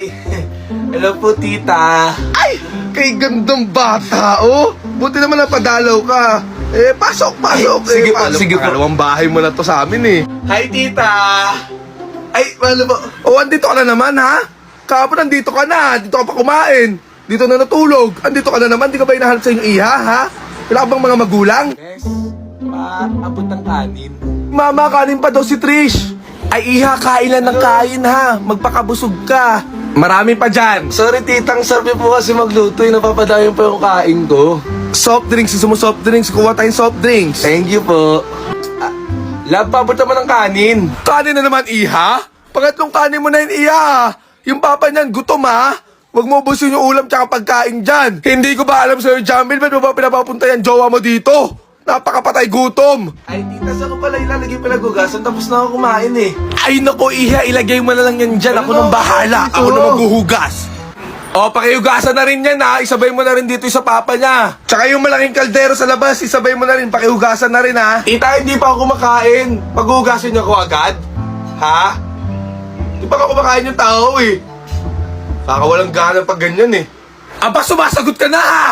Hello po, tita. Ay! Kay gandang bata, oh! Buti naman napadalaw ka. Pasok. Sige po, sige po. Pangalawang bahay mo na to sa amin, eh. Hi, tita. Ay, ano po? Andito ka na naman, ha? Kahapon nandito ka na. Dito ka pa kumain. Dito na natulog. Andito ka na naman. Di ka ba hinahanap sa inyong iha, ha? Wala ka bang mga magulang? Yes. Paabot ng kanin. Mama, kanin pa daw si Trish. Ay, iha, kain lang ng kain, ha? Magpakabusog ka. Marami pa dyan. Sorry, titang sabi po kasi magluto. Napapadayon pa yung kain ko. Soft drinks, gusto mo soft drinks? Kuha tayong soft drinks. Thank you po. Love, paabot naman ng kanin. Kanin na naman, iha? Pangatlong kanin mo na yun, iha. Yung papa niyan, gutom, ha? Huwag mo ubusin yung ulam tsaka pagkain dyan. Hindi ko ba alam sa'yo, Jamil? Ba't mo ba pinapapunta yan jowa mo dito? Napakapatay gutom. Ay, tita, saan ko pala ilalagay palagugasan? Tapos na ako kumain eh. Ay, naku, iha. Ilagay mo na lang yan dyan. Ako nang bahala. Dito. Ako na maghuhugas. O, pakihugasan na rin yan, ha? Isabay mo na rin dito sa papa niya. Tsaka yung malaking kaldero sa labas, isabay mo na rin. Pakihugasan na rin, ha? Tita, hindi pa ako kumakain. Paghugasin niyo ako agad? Ha? Di pa ako kumakain yung tao eh. Kakawalang gana pag ganyan eh. Aba, sumasagot ka na, ha?